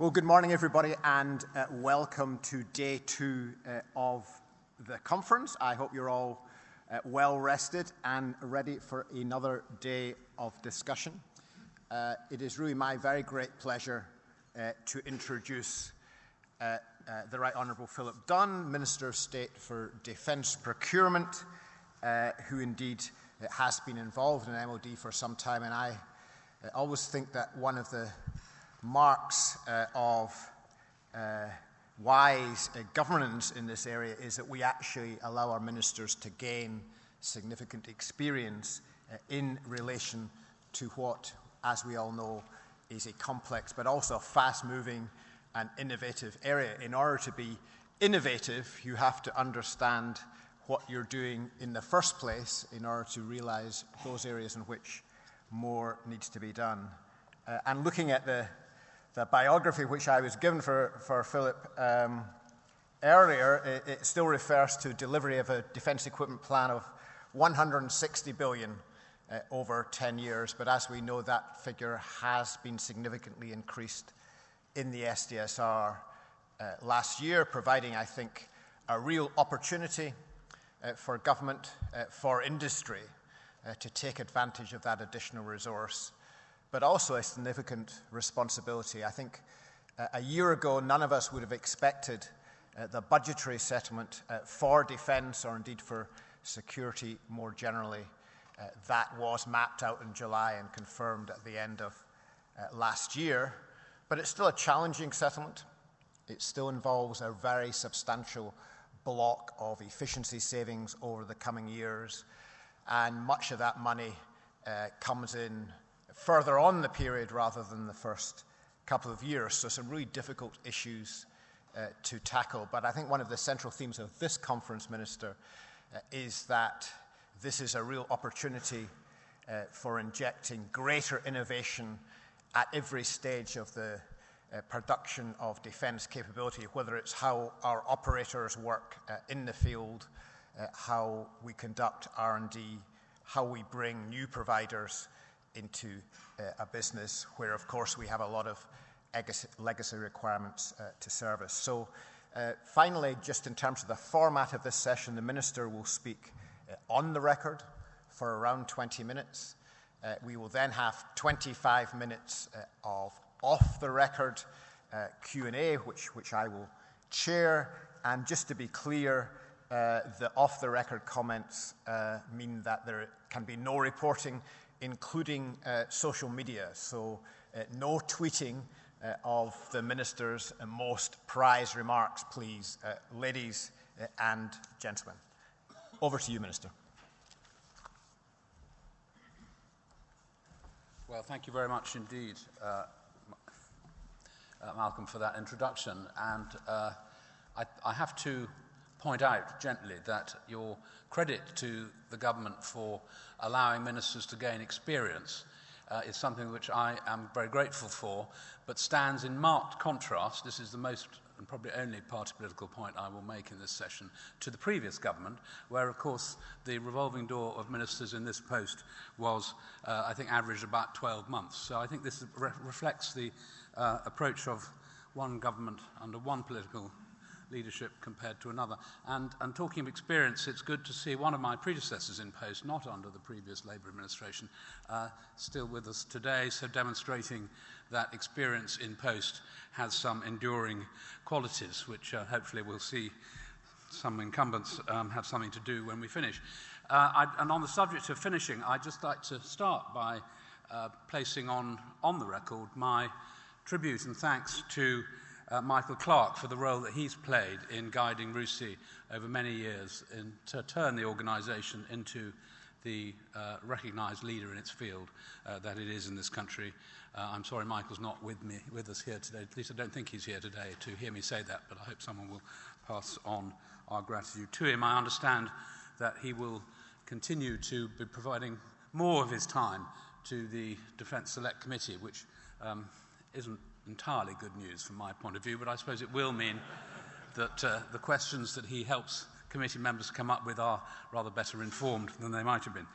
Well, good morning, everybody, and welcome to day two of the conference. I hope you're all well rested and ready for another day of discussion. It is really my very great pleasure to introduce the Right Honourable Philip Dunne, Minister of State for Defence Procurement, who indeed has been involved in MOD for some time, and I always think that one of the marks of wise governance in this area is that we actually allow our ministers to gain significant experience in relation to what, as we all know, is a complex but also fast-moving and innovative area. In order to be innovative, you have to understand what you're doing in the first place in order to realize those areas in which more needs to be done. And looking at the biography which I was given for Philip earlier, it still refers to delivery of a defence equipment plan of 160 billion over 10 years. But as we know, that figure has been significantly increased in the SDSR last year, providing, I think, a real opportunity for government, for industry, to take advantage of that additional resource, but also a significant responsibility. I think a year ago, none of us would have expected the budgetary settlement for defence, or indeed for security more generally, that was mapped out in July and confirmed at the end of last year. But it's still a challenging settlement. It still involves a very substantial block of efficiency savings over the coming years, and much of that money comes in further on the period rather than the first couple of years. So some really difficult issues to tackle. But I think one of the central themes of this conference, Minister, is that this is a real opportunity for injecting greater innovation at every stage of the production of defence capability, whether it's how our operators work in the field, how we conduct R&D, how we bring new providers into a business where, of course, we have a lot of legacy requirements to service. So finally, just in terms of the format of this session, the Minister will speak on the record for around 20 minutes. We will then have 25 minutes of off-the-record Q&A, which I will chair. And just to be clear, the off-the-record comments mean that there can be no reporting, including social media. So no tweeting of the Minister's most prized remarks, please, ladies and gentlemen. Over to you, Minister. Well, thank you very much indeed, Malcolm, for that introduction. And I have to point out gently that your credit to the government for allowing ministers to gain experience is something which I am very grateful for, but stands in marked contrast. This is the most and probably only party political point I will make in this session, to the previous government, where, of course, the revolving door of ministers in this post was, I think, averaged about 12 months. So I think this reflects the approach of one government under one political leadership compared to another. And talking of experience, it's good to see one of my predecessors in post, not under the previous Labour administration, still with us today, so demonstrating that experience in post has some enduring qualities, which hopefully we'll see some incumbents have something to do when we finish. And on the subject of finishing, I'd just like to start by placing on the record my tribute and thanks to Michael Clarke for the role that he's played in guiding RUSI over many years to turn the organisation into the recognised leader in its field that it is in this country. I'm sorry Michael's not with us here today. At least I don't think he's here today to hear me say that, but I hope someone will pass on our gratitude to him. I understand that he will continue to be providing more of his time to the Defence Select Committee, which isn't entirely good news from my point of view, but I suppose it will mean that the questions that he helps committee members come up with are rather better informed than they might have been.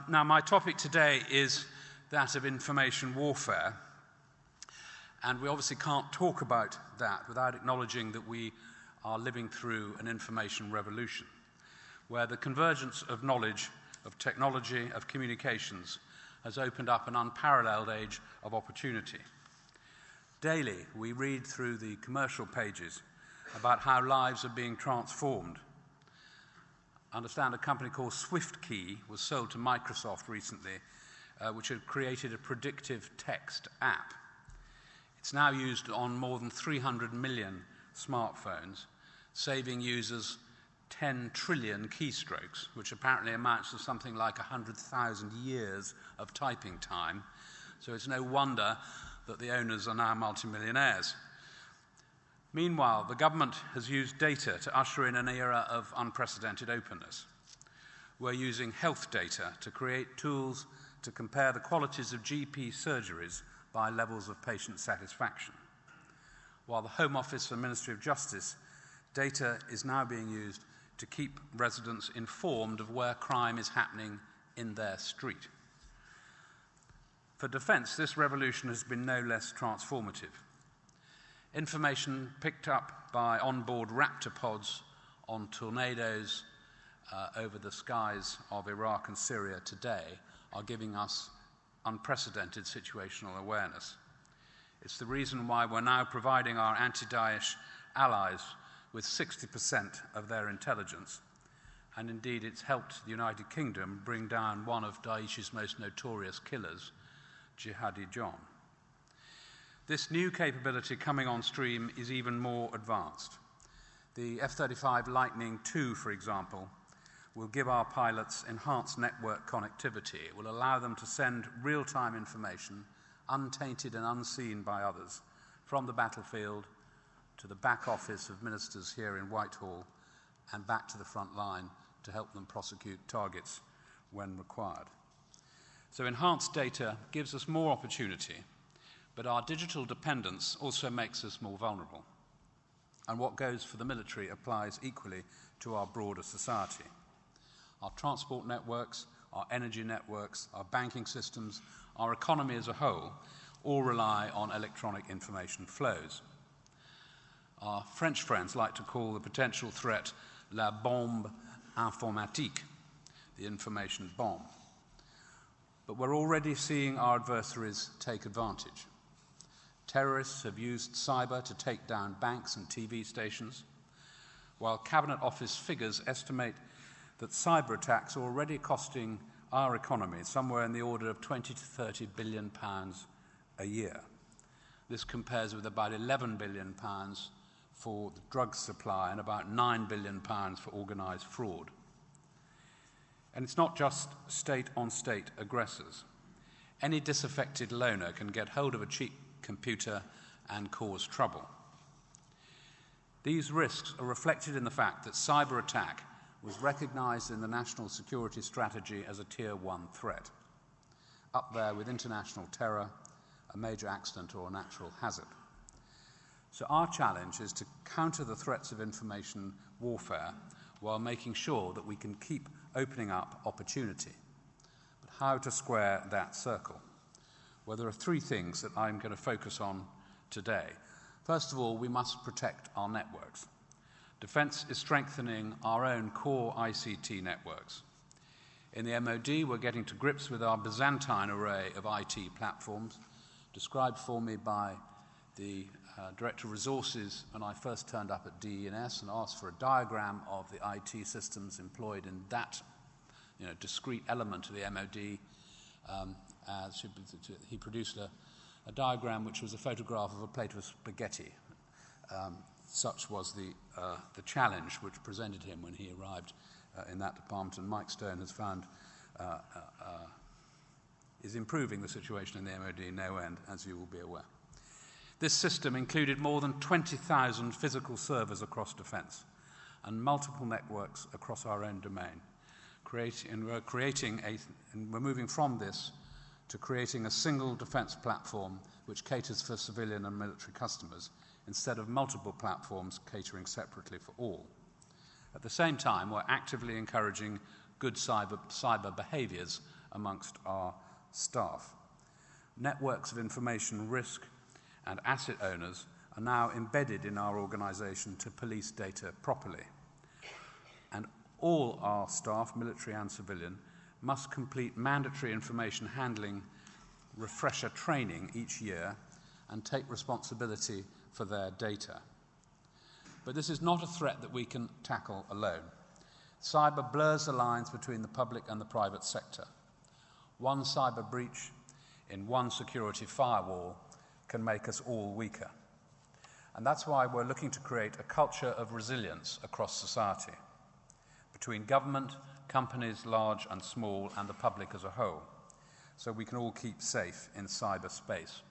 Now, my topic today is that of information warfare. And we obviously can't talk about that without acknowledging that we are living through an information revolution, where the convergence of knowledge, of technology, of communications has opened up an unparalleled age of opportunity. Daily, we read through the commercial pages about how lives are being transformed. I understand a company called SwiftKey was sold to Microsoft recently, which had created a predictive text app. It's now used on more than 300 million smartphones, saving users 10 trillion keystrokes, which apparently amounts to something like 100,000 years of typing time. So it's no wonder that the owners are now multimillionaires. Meanwhile, the government has used data to usher in an era of unprecedented openness. We're using health data to create tools to compare the qualities of GP surgeries by levels of patient satisfaction. While the Home Office and Ministry of Justice, data is now being used to keep residents informed of where crime is happening in their street. For defence, this revolution has been no less transformative. Information picked up by onboard Raptor pods on tornadoes over the skies of Iraq and Syria today are giving us unprecedented situational awareness. It's the reason why we're now providing our anti-Daesh allies with 60% of their intelligence, and indeed it's helped the United Kingdom bring down one of Daesh's most notorious killers, Jihadi John. This new capability coming on stream is even more advanced. The F-35 Lightning II, for example, will give our pilots enhanced network connectivity. It will allow them to send real-time information, untainted and unseen by others, from the battlefield to the back office of ministers here in Whitehall and back to the front line to help them prosecute targets when required. So enhanced data gives us more opportunity, but our digital dependence also makes us more vulnerable. And what goes for the military applies equally to our broader society. Our transport networks, our energy networks, our banking systems, our economy as a whole all rely on electronic information flows. Our French friends like to call the potential threat la bombe informatique, the information bomb. But we're already seeing our adversaries take advantage. Terrorists have used cyber to take down banks and TV stations, while Cabinet Office figures estimate that cyber attacks are already costing our economy somewhere in the order of 20 to 30 billion pounds a year. This compares with about 11 billion pounds for the drug supply and about 9 billion pounds for organised fraud. And it's not just state-on-state aggressors. Any disaffected loner can get hold of a cheap computer and cause trouble. These risks are reflected in the fact that cyber attack was recognised in the National Security Strategy as a Tier 1 threat, up there with international terror, a major accident or a natural hazard. So our challenge is to counter the threats of information warfare while making sure that we can keep opening up opportunity. But how to square that circle? Well, there are three things that I'm going to focus on today. First of all, we must protect our networks. Defence is strengthening our own core ICT networks. In the MOD, we're getting to grips with our Byzantine array of IT platforms, described for me by the Director of Resources when I first turned up at DE&S and asked for a diagram of the IT systems employed in that discrete element of the MOD. He produced a diagram which was a photograph of a plate of spaghetti. Such was the challenge which presented him when he arrived in that department, and Mike Stone has found is improving the situation in the MOD no end, as you will be aware. This system included more than 20,000 physical servers across defence and multiple networks across our own domain. We're moving from this to creating a single defence platform which caters for civilian and military customers, instead of multiple platforms catering separately for all. At the same time, we're actively encouraging good cyber behaviours amongst our staff. Networks of information risk and asset owners are now embedded in our organisation to police data properly. And all our staff, military and civilian, must complete mandatory information handling refresher training each year and take responsibility for their data. But this is not a threat that we can tackle alone. Cyber blurs the lines between the public and the private sector. One cyber breach in one security firewall can make us all weaker. And that's why we're looking to create a culture of resilience across society, between government, companies large and small, and the public as a whole, so we can all keep safe in cyberspace.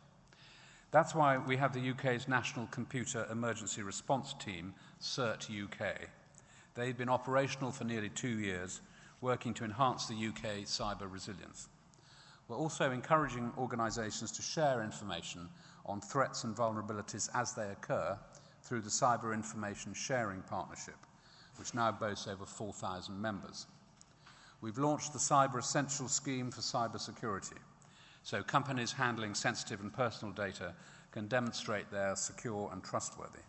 That's why we have the UK's National Computer Emergency Response Team, CERT UK. They've been operational for nearly 2 years, working to enhance the UK cyber resilience. We're also encouraging organisations to share information on threats and vulnerabilities as they occur through the Cyber Information Sharing Partnership, which now boasts over 4,000 members. We've launched the Cyber Essentials Scheme for cyber security, so companies handling sensitive and personal data can demonstrate they're secure and trustworthy.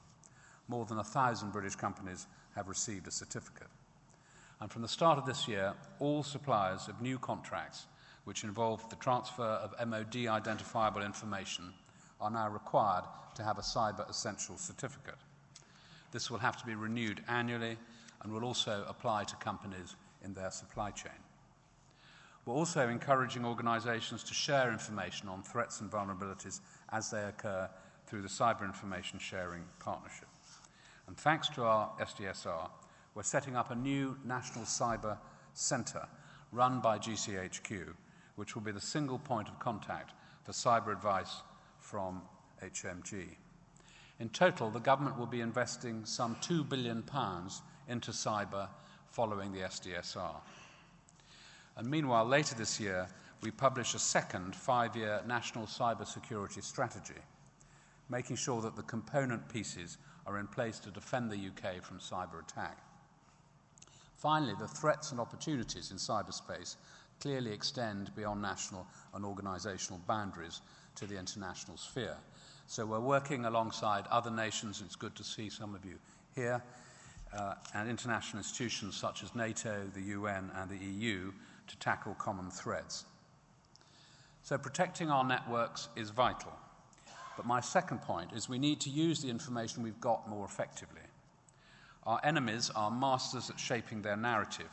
More than 1,000 British companies have received a certificate. And from the start of this year, all suppliers of new contracts which involve the transfer of MOD identifiable information are now required to have a Cyber Essentials certificate. This will have to be renewed annually and will also apply to companies in their supply chain. We're also encouraging organisations to share information on threats and vulnerabilities as they occur through the Cyber Information Sharing Partnership. And thanks to our SDSR, we're setting up a new National Cyber Centre run by GCHQ, which will be the single point of contact for cyber advice from HMG. In total, the government will be investing some £2 billion into cyber following the SDSR. And meanwhile, later this year, we publish a second 5-year national cyber security strategy, making sure that the component pieces are in place to defend the UK from cyber attack. Finally, the threats and opportunities in cyberspace clearly extend beyond national and organisational boundaries to the international sphere. So we're working alongside other nations, it's good to see some of you here, and international institutions such as NATO, the UN and the EU to tackle common threats. So protecting our networks is vital. But my second point is we need to use the information we've got more effectively. Our enemies are masters at shaping their narrative.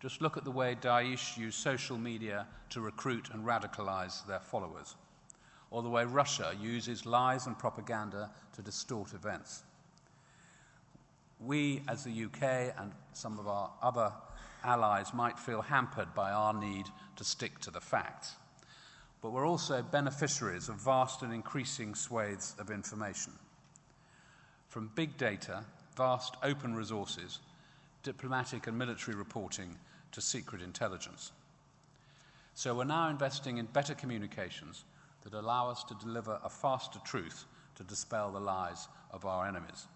Just look at the way Daesh use social media to recruit and radicalize their followers, or the way Russia uses lies and propaganda to distort events. We, as the UK and some of our other allies, might feel hampered by our need to stick to the facts. But we're also beneficiaries of vast and increasing swathes of information. From big data, vast open resources, diplomatic and military reporting, to secret intelligence. So we're now investing in better communications that allow us to deliver a faster truth to dispel the lies of our enemies.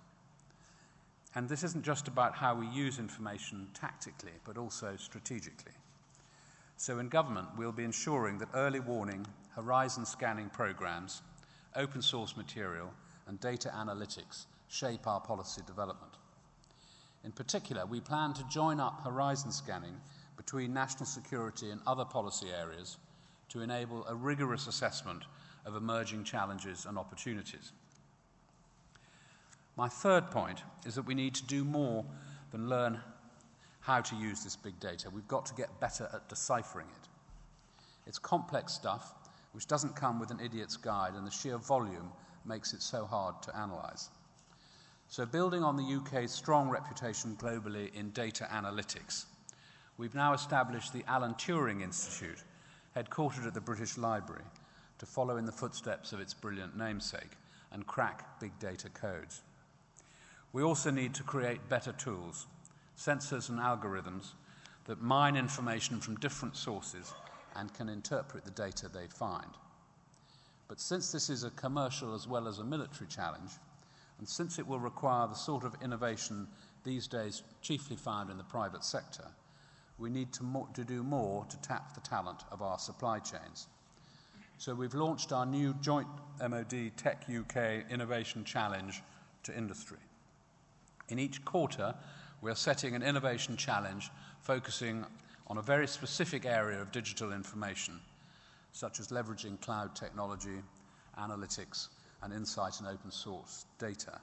And this isn't just about how we use information tactically, but also strategically. So in government, we'll be ensuring that early warning, horizon scanning programs, open source material, and data analytics shape our policy development. In particular, we plan to join up horizon scanning between national security and other policy areas to enable a rigorous assessment of emerging challenges and opportunities. My third point is that we need to do more than learn how to use this big data. We've got to get better at deciphering it. It's complex stuff which doesn't come with an idiot's guide, and the sheer volume makes it so hard to analyse. So building on the UK's strong reputation globally in data analytics, we've now established the Alan Turing Institute, headquartered at the British Library, to follow in the footsteps of its brilliant namesake and crack big data codes. We also need to create better tools, sensors and algorithms that mine information from different sources and can interpret the data they find. But since this is a commercial as well as a military challenge, and since it will require the sort of innovation these days chiefly found in the private sector, we need to do more to tap the talent of our supply chains. So we've launched our new joint MOD Tech UK Innovation Challenge to industry. In each quarter, we are setting an innovation challenge focusing on a very specific area of digital information, such as leveraging cloud technology, analytics, and insight and open source data.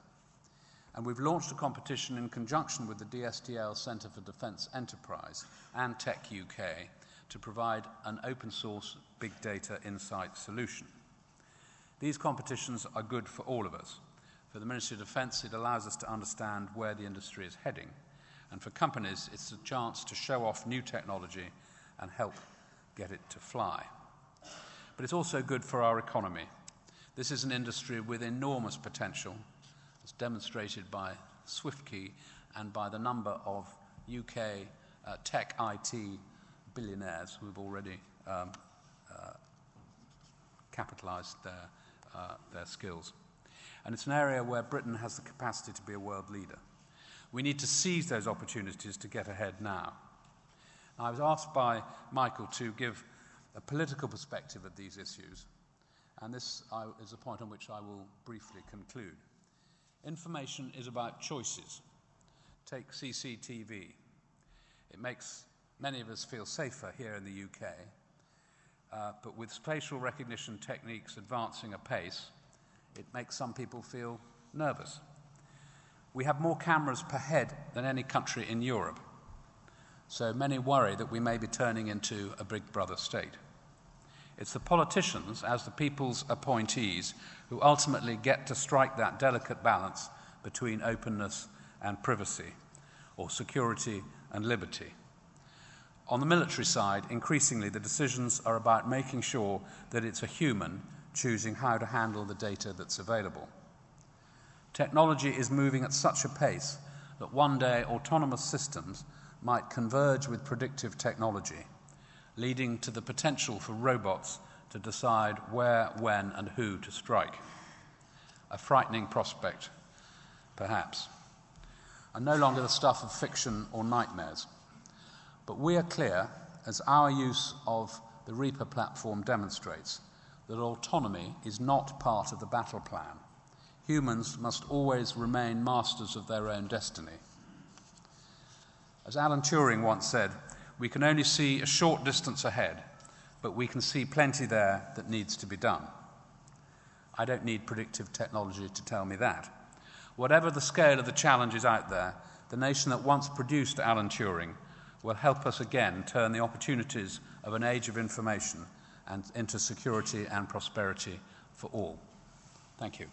And we've launched a competition in conjunction with the DSTL Centre for Defence Enterprise and Tech UK to provide an open source big data insight solution. These competitions are good for all of us. For the Ministry of Defence, it allows us to understand where the industry is heading. And for companies, it's a chance to show off new technology and help get it to fly. But it's also good for our economy. This is an industry with enormous potential, as demonstrated by SwiftKey and by the number of UK tech IT billionaires who have already capitalised their skills. And it's an area where Britain has the capacity to be a world leader. We need to seize those opportunities to get ahead now. I was asked by Michael to give a political perspective of these issues, and this is a point on which I will briefly conclude. Information is about choices. Take CCTV. It makes many of us feel safer here in the UK, but with facial recognition techniques advancing apace, it makes some people feel nervous. We have more cameras per head than any country in Europe, so many worry that we may be turning into a Big Brother state. It's the politicians, as the people's appointees, who ultimately get to strike that delicate balance between openness and privacy, or security and liberty. On the military side, increasingly the decisions are about making sure that it's a human choosing how to handle the data that's available. Technology is moving at such a pace that one day autonomous systems might converge with predictive technology, leading to the potential for robots to decide where, when, and who to strike. A frightening prospect, perhaps, and no longer the stuff of fiction or nightmares. But we are clear, as our use of the Reaper platform demonstrates, that autonomy is not part of the battle plan. Humans must always remain masters of their own destiny. As Alan Turing once said, we can only see a short distance ahead, but we can see plenty there that needs to be done. I don't need predictive technology to tell me that. Whatever the scale of the challenges out there, the nation that once produced Alan Turing will help us again turn the opportunities of an age of information and into security and prosperity for all. Thank you.